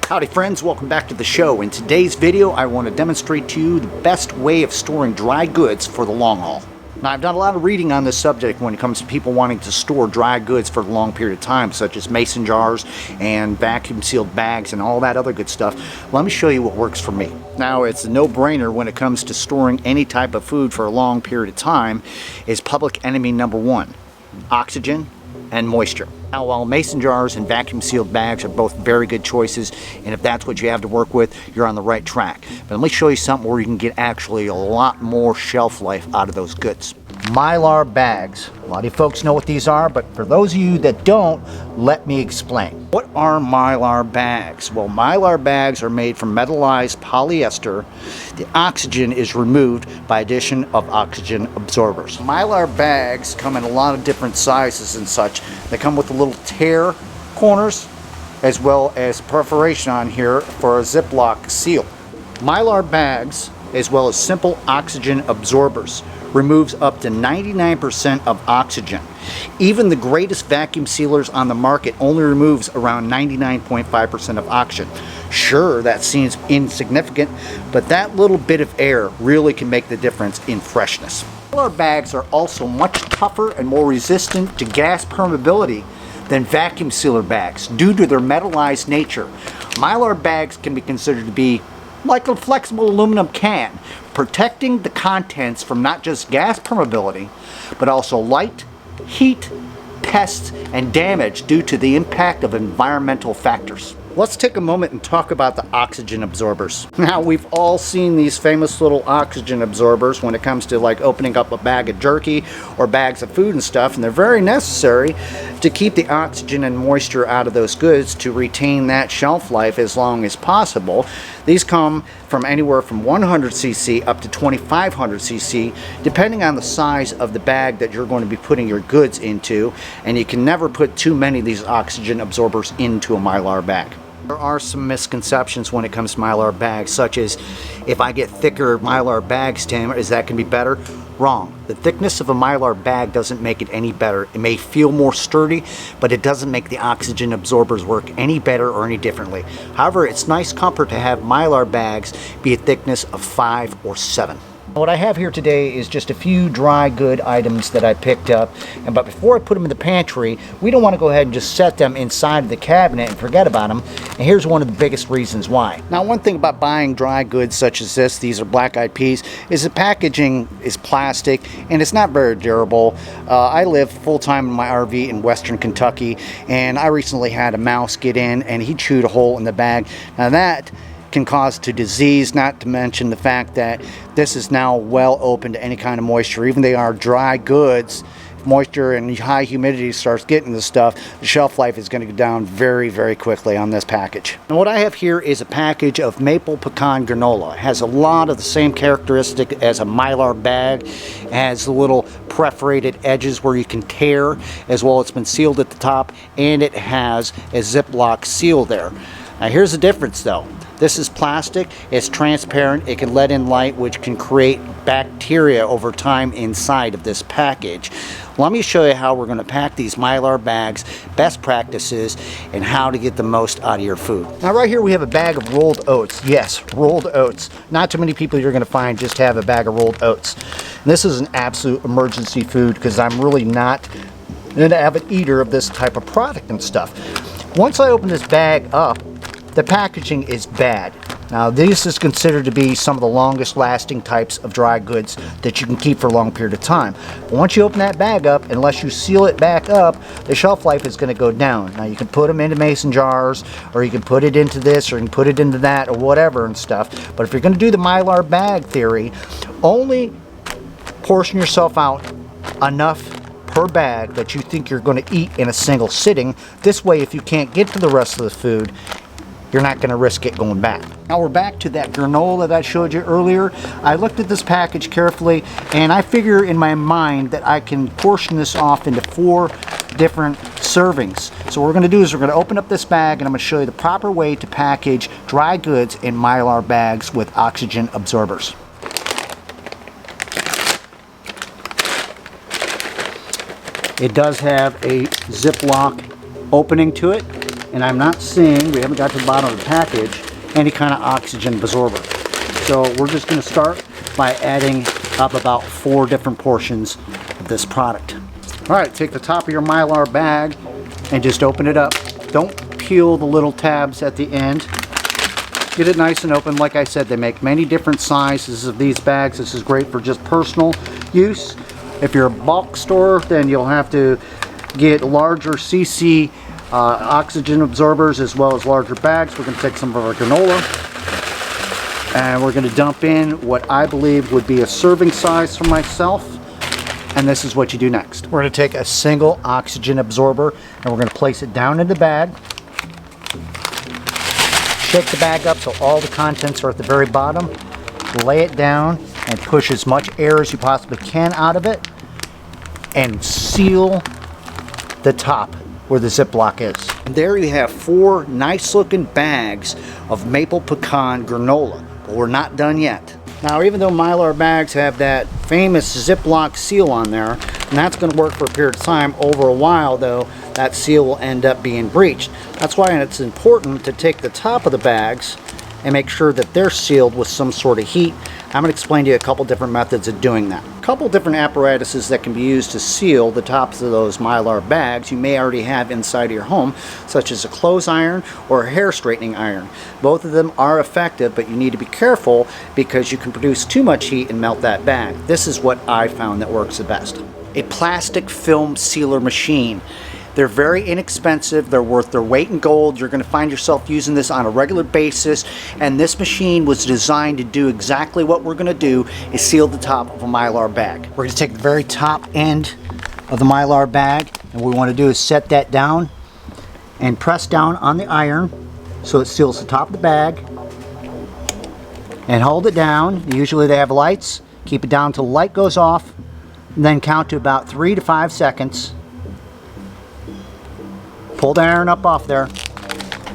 Howdy friends, welcome back to the show. In today's video I want to demonstrate to you the best way of storing dry goods for the long haul. Now I've done a lot of reading on this subject when it comes to people wanting to store dry goods for a long period of time, such as mason jars and vacuum sealed bags and all that other good stuff. Let me show you what works for me. Now it's a no-brainer when it comes to storing any type of food for a long period of time is public enemy number one: oxygen and moisture. Now, while mason jars and vacuum sealed bags are both very good choices, and if that's what you have to work with, you're on the right track. But let me show you something where you can get actually a lot more shelf life out of those goods. Mylar bags. A lot of you folks know what these are, but for those of you that don't, let me explain. What are Mylar bags? Well, Mylar bags are made from metallized polyester. The oxygen is removed by addition of oxygen absorbers. Mylar bags come in a lot of different sizes and such. They come with a little tear corners as well as perforation on here for a Ziploc seal. Mylar bags, as well as simple oxygen absorbers, removes up to 99% of oxygen. Even the greatest vacuum sealers on the market only removes around 99.5% of oxygen. Sure, that seems insignificant, but that little bit of air really can make the difference in freshness. Mylar bags are also much tougher and more resistant to gas permeability than vacuum sealer bags due to their metallized nature. Mylar bags can be considered to be like a flexible aluminum can, protecting the contents from not just gas permeability, but also light, heat, pests, and damage due to the impact of environmental factors. Let's take a moment and talk about the oxygen absorbers. Now, we've all seen these famous little oxygen absorbers when it comes to like opening up a bag of jerky or bags of food and stuff, and they're very necessary to keep the oxygen and moisture out of those goods to retain that shelf life as long as possible. These come from anywhere from 100cc up to 2500cc, depending on the size of the bag that you're going to be putting your goods into, and you can never put too many of these oxygen absorbers into a Mylar bag. There are some misconceptions when it comes to Mylar bags, such as if I get thicker Mylar bags, Tim, is that going to be better? Wrong. The thickness of a Mylar bag doesn't make it any better. It may feel more sturdy, but it doesn't make the oxygen absorbers work any better or any differently. However, it's nice comfort to have Mylar bags be a thickness of 5 or 7. What I have here today is just a few dry good items that I picked up, but before I put them in the pantry, we don't want to go ahead and just set them inside of the cabinet and forget about them, and here's one of the biggest reasons why. Now, one thing about buying dry goods such as this, these are black-eyed peas, is the packaging is plastic and it's not very durable. I live full-time in my RV in western Kentucky, and I recently had a mouse get in and he chewed a hole in the bag. Now that can cause to disease, not to mention the fact that this is now well open to any kind of moisture. Even they are dry goods, if moisture and high humidity starts getting this stuff, the shelf life is going to go down very, very quickly on this package. And what I have here is a package of maple pecan granola. It has a lot of the same characteristic as a Mylar bag. It has the little perforated edges where you can tear, as well it's been sealed at the top, and it has a Ziploc seal there. Now here's the difference though. This is plastic, it's transparent, it can let in light, which can create bacteria over time inside of this package. Let me show you how we're going to pack these Mylar bags, best practices, and how to get the most out of your food. Now right here we have a bag of rolled oats. Yes, rolled oats. Not too many people you're going to find just have a bag of rolled oats. And this is an absolute emergency food because I'm really not an avid eater of this type of product and stuff. Once I open this bag up, the packaging is bad. Now this is considered to be some of the longest lasting types of dry goods that you can keep for a long period of time. But once you open that bag up, unless you seal it back up, the shelf life is going to go down. Now you can put them into mason jars, or you can put it into this, or you can put it into that, or whatever and stuff. But if you're going to do the Mylar bag theory, only portion yourself out enough per bag that you think you're going to eat in a single sitting. This way, if you can't get to the rest of the food, you're not going to risk it going back. Now we're back to that granola that I showed you earlier. I looked at this package carefully, and I figure in my mind that I can portion this off into 4 different servings. So what we're going to do is we're going to open up this bag, and I'm going to show you the proper way to package dry goods in Mylar bags with oxygen absorbers. It does have a Ziploc opening to it, and I'm not seeing, we haven't got to the bottom of the package, any kind of oxygen absorber. So we're just going to start by adding up about 4 different portions of this product. Alright, take the top of your Mylar bag and just open it up. Don't peel the little tabs at the end. Get it nice and open. Like I said, they make many different sizes of these bags. This is great for just personal use. If you're a bulk store, then you'll have to get larger CC oxygen absorbers as well as larger bags. We're going to take some of our granola and we're going to dump in what I believe would be a serving size for myself. And this is what you do next. We're going to take a single oxygen absorber and we're going to place it down in the bag. Shake the bag up so all the contents are at the very bottom. Lay it down and push as much air as you possibly can out of it. And seal the top where the Ziploc is. And there you have 4 nice looking bags of maple pecan granola. But we're not done yet. Now, even though Mylar Bags have that famous Ziploc seal on there, and that's going to work for a period of time, over a while though, that seal will end up being breached. That's why it's important to take the top of the bags and make sure that they're sealed with some sort of heat. I'm going to explain to you a couple different methods of doing that. A couple different apparatuses that can be used to seal the tops of those Mylar bags you may already have inside of your home, such as a clothes iron or a hair straightening iron. Both of them are effective, but you need to be careful because you can produce too much heat and melt that bag. This is what I found that works the best. A plastic film sealer machine. They're very inexpensive. They're worth their weight in gold. You're going to find yourself using this on a regular basis, and this machine was designed to do exactly what we're going to do, is seal the top of a Mylar bag. We're going to take the very top end of the Mylar bag, and what we want to do is set that down and press down on the iron so it seals the top of the bag, and hold it down. Usually they have lights. Keep it down until the light goes off, and then count to about 3 to 5 seconds. Pull the iron up off there,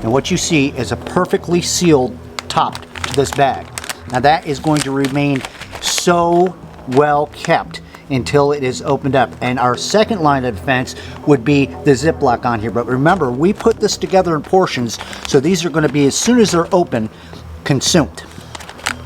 and what you see is a perfectly sealed top to this bag. Now that is going to remain so well kept until it is opened up. And our second line of defense would be the Ziploc on here. But remember, we put this together in portions, so these are going to be, as soon as they're open, consumed.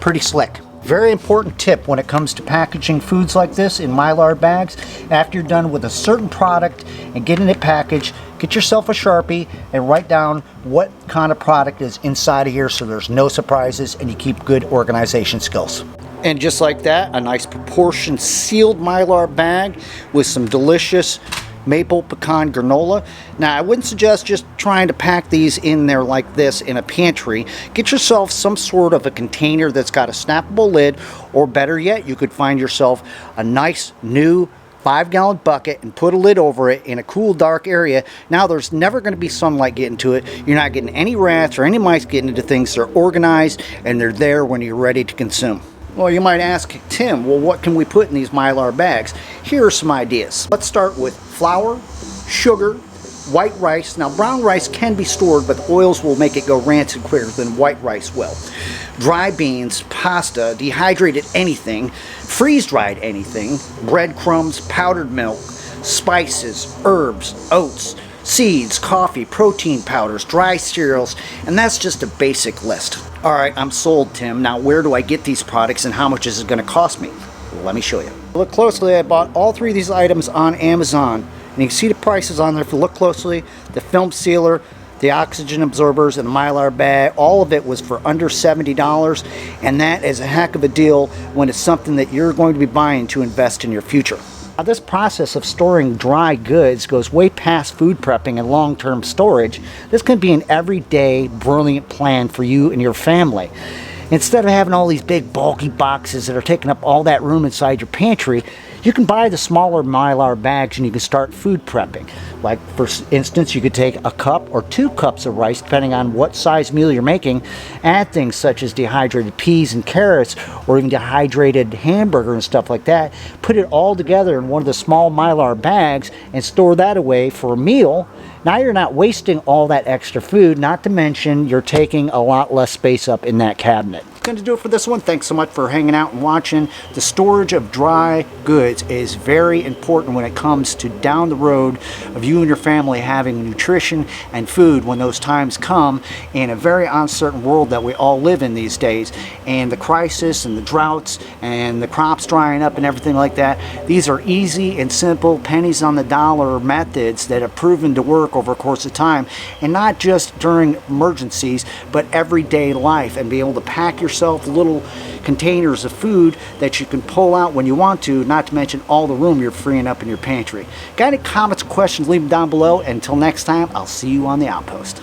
Pretty slick. Very important tip when it comes to packaging foods like this in Mylar bags. After you're done with a certain product and getting it packaged, get yourself a Sharpie and write down what kind of product is inside of here so there's no surprises and you keep good organization skills. And just like that, a nice proportioned sealed Mylar bag with some delicious maple pecan granola. Now, I wouldn't suggest just trying to pack these in there like this in a pantry. Get yourself some sort of a container that's got a snappable lid, or better yet, you could find yourself a nice new 5-gallon bucket and put a lid over it in a cool, dark area. Now, there's never going to be sunlight getting to it. You're not getting any rats or any mice getting into things. They're organized and they're there when you're ready to consume. Well, you might ask, Tim, well, what can we put in these Mylar bags? Here are some ideas. Let's start with flour, sugar, white rice. Now, brown rice can be stored, but the oils will make it go rancid quicker than white rice will. Dry beans, pasta, dehydrated anything, freeze-dried anything, breadcrumbs, powdered milk, spices, herbs, oats, seeds, coffee, protein powders, dry cereals, and that's just a basic list. All right, I'm sold, Tim. Now, where do I get these products and how much is it going to cost me? Well, let me show you. Look closely. I bought all 3 of these items on Amazon, and you can see the prices on there. If you look closely, the film sealer, the oxygen absorbers, and the Mylar bag, all of it was for under $70, and that is a heck of a deal when it's something that you're going to be buying to invest in your future. Now, this process of storing dry goods goes way past food prepping and long-term storage. This can be an everyday, brilliant plan for you and your family. Instead of having all these big, bulky boxes that are taking up all that room inside your pantry, you can buy the smaller Mylar bags and you can start food prepping. Like, for instance, you could take a cup or 2 cups of rice, depending on what size meal you're making. Add things such as dehydrated peas and carrots, or even dehydrated hamburger and stuff like that. Put it all together in one of the small Mylar bags and store that away for a meal. Now you're not wasting all that extra food, not to mention you're taking a lot less space up in that cabinet. Going to do it for this one. Thanks so much for hanging out and watching. The storage of dry goods is very important when it comes to down the road of you and your family having nutrition and food when those times come in a very uncertain world that we all live in these days. And the crisis and the droughts and the crops drying up and everything like that, these are easy and simple pennies on the dollar methods that have proven to work over a course of time, and not just during emergencies but everyday life, and be able to pack yourself little containers of food that you can pull out when you want to, not to mention all the room you're freeing up in your pantry. Got any comments or questions, leave them down below. Until next time, I'll see you on the outpost.